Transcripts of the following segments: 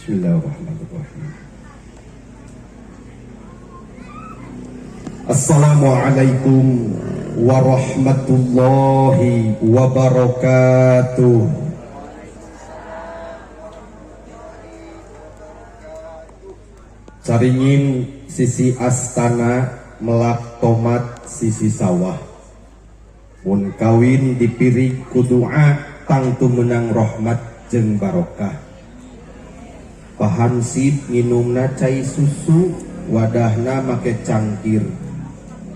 Bismillahirrahmanirrahim. Assalamualaikum warahmatullahi wabarakatuh. Caringin sisi astana melak tomat sisi sawah. Mun kawin dipiring kudu'a tangtu menang rahmat jeung barokah. Pahansip nginumna cai susu, wadahna make cangkir.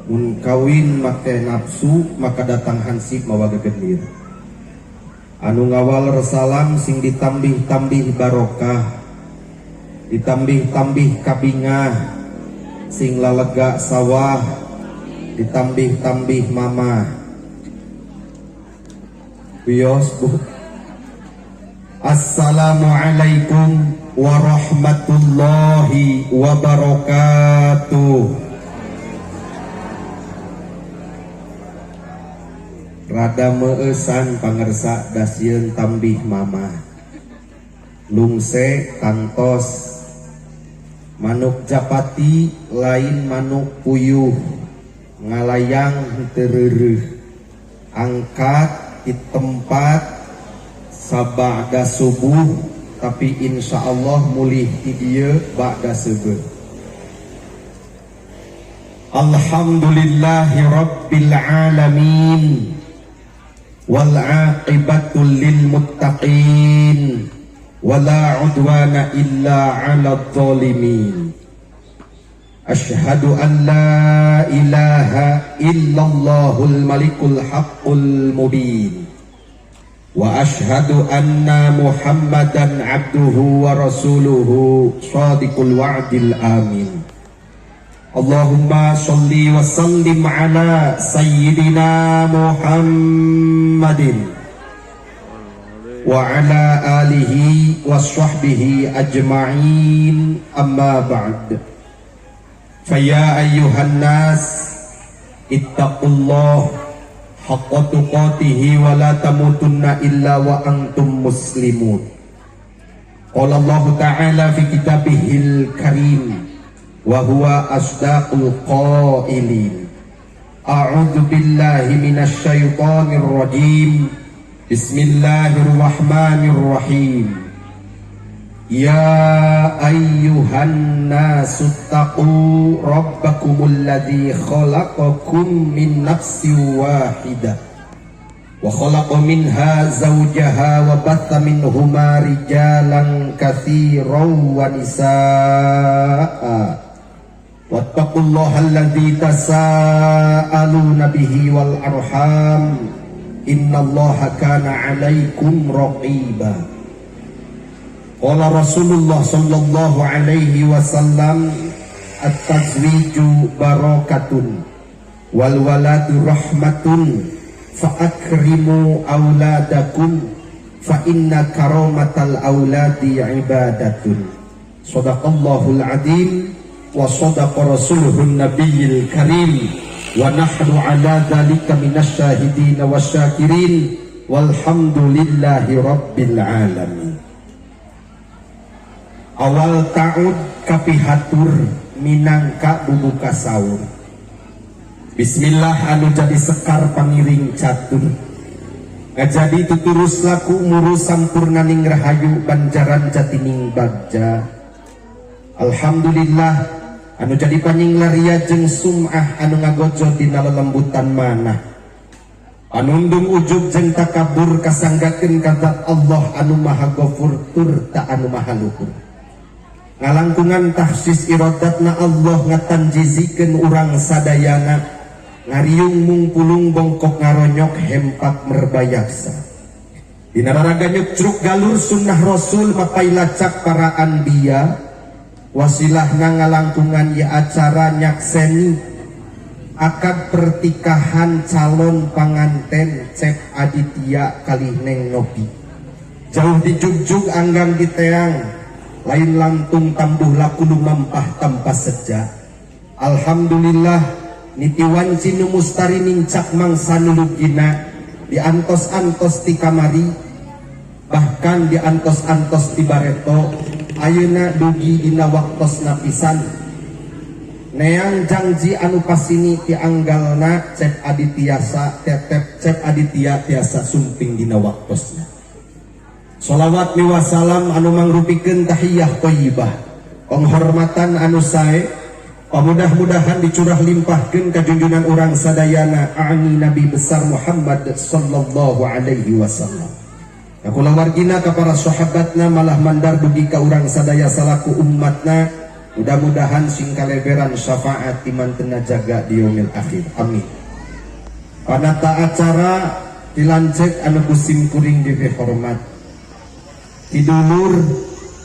Mun kawin make nafsu, maka datang hansip mawa gegendir. Anu ngawal resalam sing ditambih-tambih barokah, ditambih-tambih kabingah, sing lalega sawah, ditambih-tambih mama. Wios bu. Assalamualaikum warahmatullahi wabarakatuh. Rada meueusan pangersa dasieun tambih mama. Lungse kantos manuk japati lain manuk puyuh, ngalayang tereureuf, angkat di tempat sabada subuh, tapi insya Allah mulih di dieu ba'da subuh. Alhamdulillahi rabbil alamin, wal aqibatu lil muttaqin, wala udwana illa 'alal zalimin. Asyhadu an la ilaha illallahul malikul haqqul mubin, wa asyhadu anna Muhammadan abduhu wa rasuluhu shadiqul wa'dil amin. Allahumma sholli wa sallim ala sayyidina Muhammadin wa ala alihi wa sahbihi ajma'in, amma ba'd. Faya ayyuhan nas ittaqullah haqqa tuqatihi wa la tamutunna illa wa antum muslimun. Qala Allah ta'ala fi kitabihil karim wa huwa asdaqul qailin. A'udzu billahi minasy syaithanir rajim. Bismillahirrahmanirrahim. Ya ayyuhan nasu taqu rabbakumul ladzi khalaqakum min nafsin wahidah wa khalaqa minha zawjaha wa batha minhuma rijalan katsiran wa nisaa. Wattaqullaha alladzi tasaaluna bihi wal arham, innallaha kana 'alaikum raqiba. Qala Rasulullah sallallahu alaihi wasallam, at-tazwiju barakatun wal waladu rahmatun, fa akrimu auladakum fa inna karamatal auladi ibadatun. Shadaqallahul adzim wa shadaqa rasuluhun nabiyil karim, wa nahnu ala dzalika minasy syahidin wasyakirin, walhamdulillahi rabbil alamin. Awal ta'ud kapihatur minangka bubuka sahur. Bismillah anu jadi sekar pangiring catur, ngajadi tuturus laku murus sampurnaning rahayu banjaran jatining bagja. Alhamdulillah anu jadi panying laria jeung sum'ah anu ngagojo dina lelembutan manah, anundung ujub jeung takabur kasanggakeun ka zat Allah anu maha ghafur tur ta anu maha luhur. Ngalangkungan tahsis iradatna Allah ngatanjizikeun urang sadayana, ngariung mungpulung bongkok ngaronyok hempak merbayaksa. Dina raraga nyucruk galur sunnah Rasul mapai lacak para anbiya, wasilahna ngalangkungan ya acara nyakseni akad pertikahan calon panganten Cep Aditya kalih Neng Nopi. Jauh dijugjug anggang diteang, lain lantung tambuh laku lumampah tanpa seja. Alhamdulillah nitiwan cinu mustari nincak mangsa nulugina, diantos-antos ti kamari, bahkan diantos-antos ti bareto, ayeuna dugi dina waktosna pisan neang janji anu pasini ti anggalna cek aditya tiasa sumping dina waktosna. Sholawat miwasalam anu mangrupikeun tahiyah thayyibah penghormatan anu sae mudah-mudahan dicurah limpahkeun ka junjungan urang sadayana ani Nabi besar Muhammad sallallahu alaihi wasallam. Kula wargina ka para sahabatna malah mandar dugi ka urang sadaya salaku ummatna, mudah-mudahan sing kaleberan syafaat imantena jaga di yaumil akhir. Amin. Panata acara dilanjut anu kusim kuring dihormat tidulur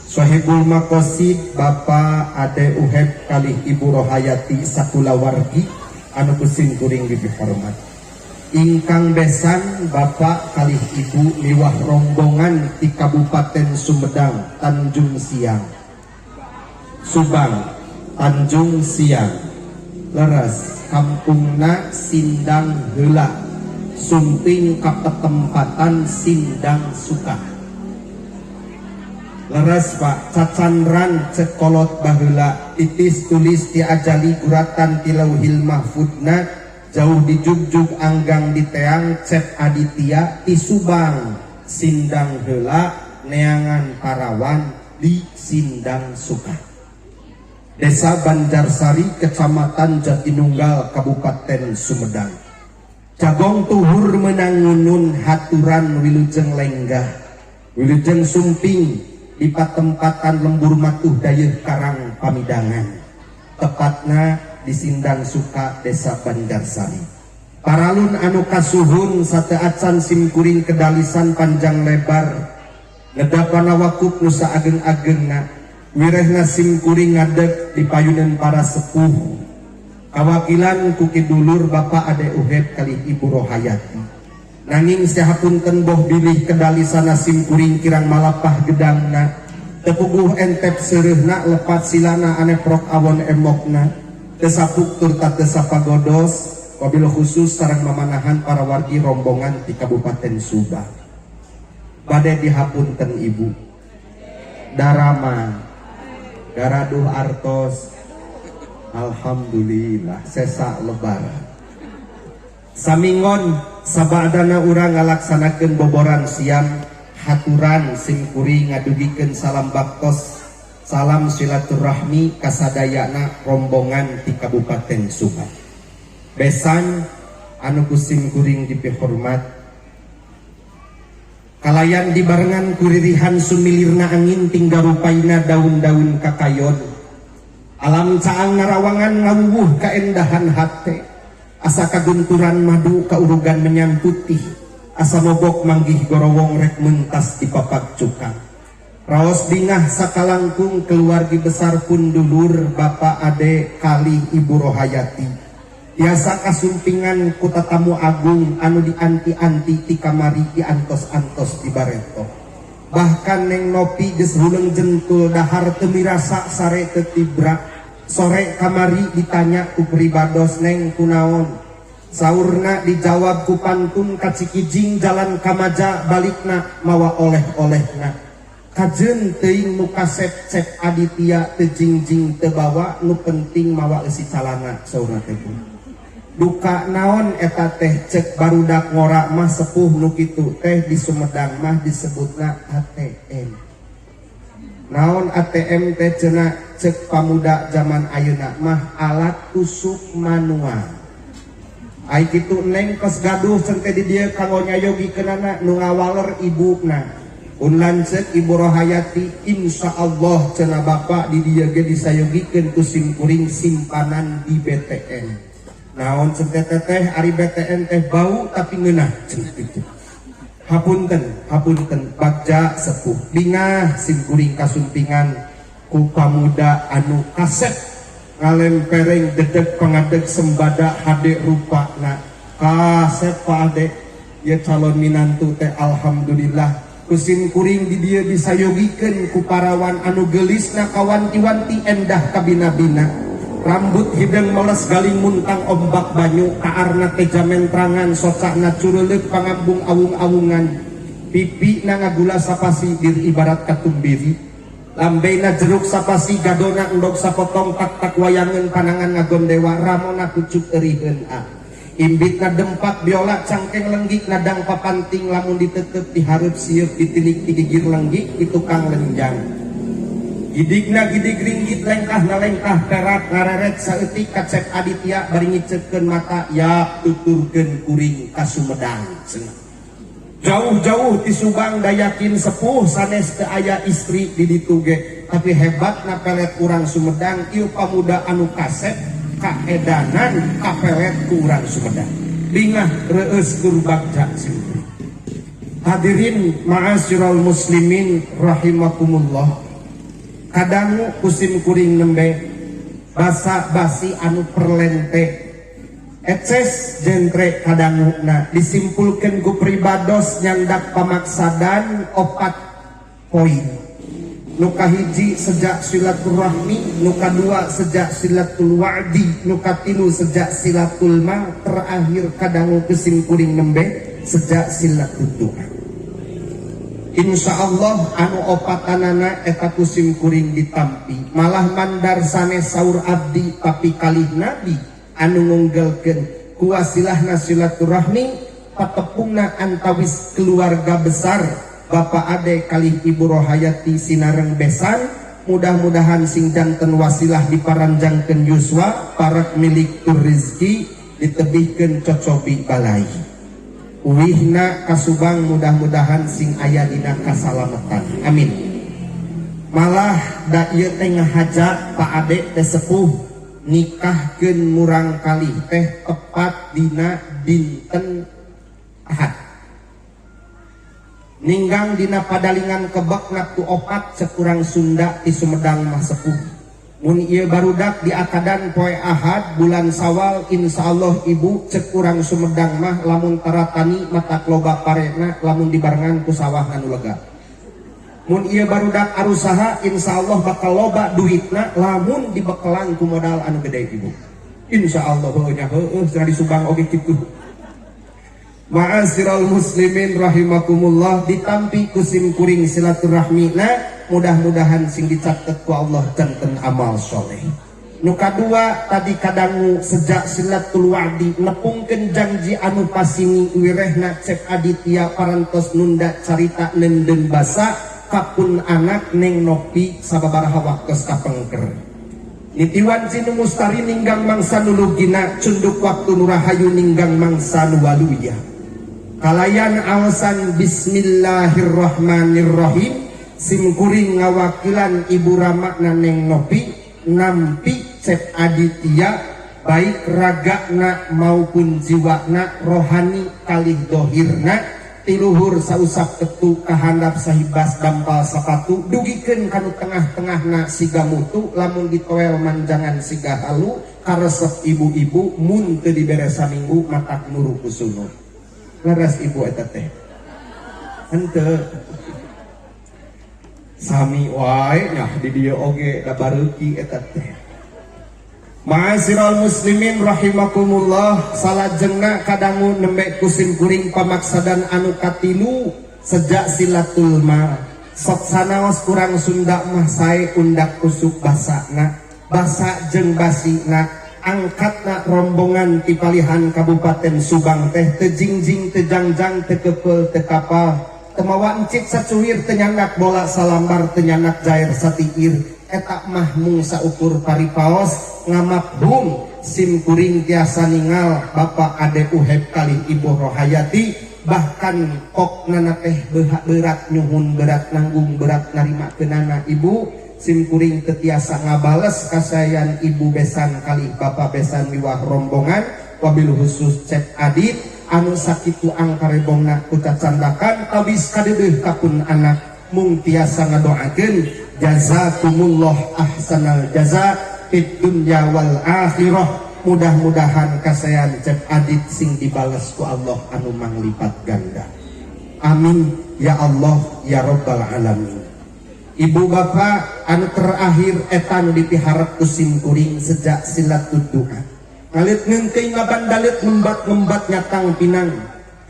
sahibul maqasid Bapak Ade Uheb kalih Ibu Rohayati sakula wargi anu kusim kuring dihormat. Ingkang besan Bapak kalih Ibu miwah rombongan di Kabupaten Sumedang Tanjung Siang Subang Tanjung Siang leres kampungna Sindang Heula sumping kapetempatan Sindang Suka leres Pak cacandran cekolot baheula titis tulis diajali guratan tilauhil mahfudna jauh dijugjug anggang di teang cep aditya di Subang Sindang Heula neangan Parawan di Sindang Suka Desa Banjarsari Kecamatan Jatinunggal Kabupaten Sumedang. Jagong tuhur menangunun haturan wilujeng lenggah wilujeng sumping di patempatan lembur matuh dayeuh Karang Pamidangan tepatna di Sindang Suka Desa Banjarsari. Paralun anu kasuhun sateacan simkuring kedalisan panjang lebar ngedapana wakuk nusa ageng-agengna wirehna simkuring ngadeg di payunan para sepuh kawakilan kukidulur Bapak Ade Uheb kali Ibu Rohayati. Nanging sahapunten boh bilih kedalisana simkuring kirang malapah gedangna tepuguh entep seureuhna lepat silana aneprok awon emokna tesapuk turta tesapagodos wabil khusus sareng mamanahan para wargi rombongan di Kabupaten Subang. Bade dihapunten Ibu Darama Garaduh artos alhamdulillah sesa lebaran samingon sabadana urang ngalaksanakeun boboran siam haturan simkuring ngadugikeun salam baktos salam silaturahmi kasadayana rombongan di Kabupaten Subang. Besan anu kusim kuring dipihormat kalayan dibarengan kuririhan sumilirna angin tinggal rupaina daun-daun kakayon alam caang ngarawangan ngawuwuh kaendahan hate asa kagunturan madu kaurugan menyan putih asa mogok manggih gorowong rek mentas di papak cukang raos dingah sakalangkung keluargi besar pun dulur Bapak Ade kali Ibu Rohayati biasa kasumpingan ku tatamu agung anu dianti-anti ti kamari diantos-antos di bareto bahkan neng nopi geus huleung jentul dahar teu mirasa sare teu tibra sore kamari ditanya ku pribados neng kunaon saurna dijawab ku pantun kacikijing jalan kamaja balikna mawa oleh-olehna kajeun teuing nu kasep-cep aditya teu jingjing teu bawa nu penting mawa eusi calana saurna teh duka naon eta teh cek barudak ngora mah sepuh nu kitu teh di Sumedang mah disebutna ATM naon ATM teh cenah cek pamuda zaman ayeuna mah alat tusuk manual ai kitu neng kos gaduh cente di dieu kanggo nyayogikeunana nu ngawaler ibuna un lanceuk Ibu Rohayati insyaallah cenah Bapak di dieu ge disayogikeun ku simkuring simpanan di BTN naon cente teh ari BTN teh bau tapi ngeunah cenah kitu hapunten bagja sepuh bingah simkuring kasumpingan ku pamuda anu kasep ngalempereng dedeg pangadeg sembada hade rupana kasep Pak Ade ya calon minantu teh alhamdulillah kusim kuring di dieu disayogikeun ku parawan anu geulisna kawanti-wanti endah kabina-bina rambut hideng meles galing muntang ombak banyu kaarna teh jamentrangan socakna cureuleuk pangambung awung-awungan pipi na ngagula sapasi dir ibarat katumbiri Lambena jeruk sapasi gadona endog sapotong tak wayangan panangan ngagon dewa ramona pucuk eriheun imbitna dempak biola cangkeng lenggik nadang papanting lamun ditetep dihareup sieup ditilik digigir lenggik di tukang lenjang gidikna gidig ringgit lengkahna lengkah perak ngareret saeutik kacep Aditya bari ngiceukeun mata ya tuturkeun kuring ka Sumedang cenah. Jauh-jauh ti Subang dayakin sepuh sanes teu aya istri di ditu ge tapi hebatna pelet urang Sumedang ieu pamuda anu kasep kaedanan kapelet ku urang Sumedang bingah reueus keur bagja simkuring. Hadirin ma'asyiral muslimin rahimakumullah, kadangu kusim kuring nembe basa basi anu perlente eces jentre kadanguna disimpulkan ku pribados nyandak pamaksadan 4 poin. Nuka hiji sejak silaturahmi, nuka dua sejak silatul wa'di, nuka tilu sejak silatul ma, terakhir kadangu kusim kuring nembe sejak silatul doa. Insyaallah anu opatanana eta kusim kuring ditampi malah mandar sanes saur abdi tapi kalih nabi anu ngunggulkeun kuasilahna silaturahmi patepungna antawis keluarga besar Bapak Ade kalih Ibu Rohayati sinareng besan. Mudah-mudahan sing janten wasilah diparanjangkeun yuswa parak milik tur rizki ditebihkeun cocobi balai uwihna kasubang mudah-mudahan sing aya dina kasalamatan amin. Malah da ieu teh ngahajat Pak Ade teh sepuh nikahkeun murang kalih teh tepat dina dinten Ahad ninggang dina padalingan kebek ngatu opat sekurang Sunda di Sumedang mah sepuh mun ieu barudak diakadan poe Ahad bulan Sawal insyaallah ibu cek urang Sumedang mah lamun taratani mata loba parena lamun dibarengan ku sawah anu lega. Mun ieu barudak arusaha insyaallah bakal loba duitna lamun dibekelan ku modal anu gede ibu. Insyaallah nya heueuh cenah di Subang oge kitu. Ma'asyiral muslimin rahimakumullah, ditampi kusim kuring silaturahmina mudah-mudahan sing dicatet ku Allah janten amal soleh. Nu kadua tadi kadangu sejak silatul wa'di nepungkeun janji anu pasini wirehna cek Aditya parantos nunda carita nenden basa kapun anak neng nopi sababaraha waktos kapengker. Nitiwan sinu mustari ninggang mangsa nulugina cunduk waktu nurahayu ninggang mangsa nuwaluya. Kalayan alasan bismillahirrahmanirrahim simkuring ngawakilan Ibu Rama neng nopi nampi cek Aditya baik ragana maupun jiwana rohani kalih dohirna tiluhur sausap tetu kahandap sahibas dampal sapatu dugikeun kanu tengah-tengahna siga mutu lamun ditoel manjangan siga halu karesep ibu-ibu mun teu diberesa minggu matak nuru kusunu leres ibu eta teh henteu sami wae nya di dieu oge da bareuki eta teh. Ma'asyiral muslimin rahimakumullah, salajengna kadangu nembe kusim kuring pamaksadan anu katilu sejak silatul ma. Sok sanaos kurang Sunda mah sae undak usuk basana, basa jeung basina angkatna rombongan ti palihan Kabupaten Subang teh teu jingjing teu jangjang teu kepeul teu kapal teu mawa encik sacuwir teu nyandak bola salambar teu nyandak jair satiir eta mah mung saukur paripaos ngamabhum sim kuring tiasa ningal Bapak Ade Uheb kalih Ibu Rohayati bahkan kokna teh berat nyuhun berat nanggung berat narima keunana ibu sim kuring tetiasa ngabales kasayan ibu besan kali bapak besan miwah rombongan wabil khusus cek Adit anu sakitu angkarebongna kucacandakan tabis kadeuh kapun anak mung tiasa ngadoakeun jazakumullah ahsanal jaza fid dunya wal akhirah mudah-mudahan kasayan cek Adit sing dibales ku Allah anu manglipat ganda amin ya Allah ya rabbal alamin. Ibu bapak anu terakhir etan dipiharap kusim kuring sejak silatul doa ngalit ngengkei ngabandalit ngembat nyatang pinang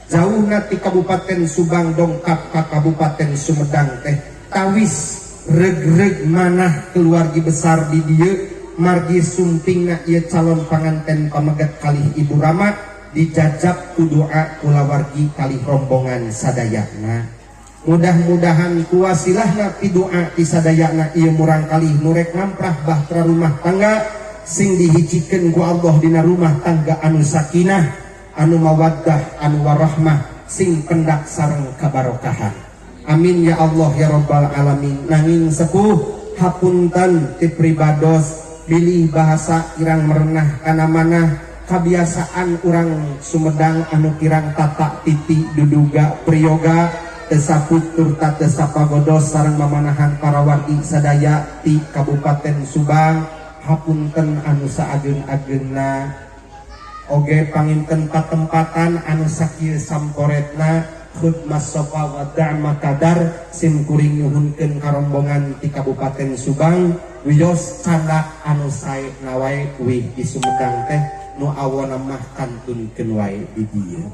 jauh nati Kabupaten Subang dongkap ka Kabupaten Sumedang teh tawis reg-reg manah keluarga besar di dieu margi sumpingna ieu calon panganten pamegat kalih Ibu Rama dijajab ku doa kulawargi kalih rombongan sadayana. Mudah-mudahan kuwasilahna pidoa ti sadayana ieu murang kalih nurek ngamprah bahtera rumah tangga sing dihijikeun ku Allah dina rumah tangga anu sakinah, anu mawaddah, anu warahmah, sing pendak sareng kabarokahan. Amin ya Allah ya rabbal alamin. Nanging sepuh hapunten ti pribados bilih bahasa kirang merenah kana manah kabiasaan urang Sumedang anu kirang tata titi duduga priyoga tesaputur tesapagodos sareng mamanahan para wargi sadaya ti Kabupaten Subang. Hapunten anu saageung-ageungna oge panginten patempatan anu sakieu samporetna khudmas sofa wa da'ma kadar sim kuring nyuhunkeun karombongan ti Kabupaten Subang wios candak anu saena wae wih di Sumedang teh nu awana mah kantunkeun wae di dieu.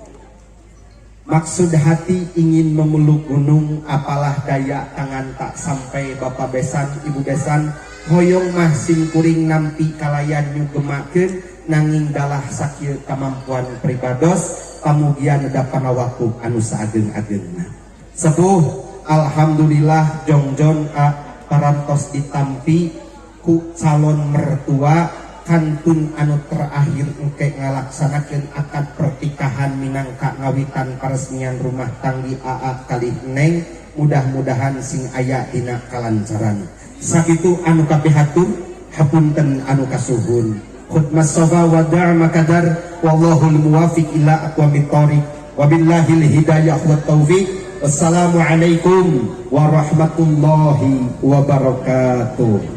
Maksud hati ingin memeluk gunung, apalah daya tangan tak sampai bapak besan, ibu besan, hoyong mah sing kuring nampi kalayan nyugemakeun nanging dalah sakieu kemampuan pribados pamugian da panawakuh anu saageung-ageungna. Sepuh alhamdulillah jongjon parantos ditampi ku calon mertua kantun anu terakhir engke ngalaksanakeun akad pertikahan minangka ngawitan paresmian rumah tanggi AA kalih Neng. Mudah-mudahan sing aya dina kalancaran. Sakitu anu kapihatur hapunten anu kasuhun. Khutmas sofa wa da'ma kadar wallahul muwafiq ila aqwamit thoriq wabillahil hidayah wat taufiq. Wassalamualaikum warahmatullahi wabarakatuh.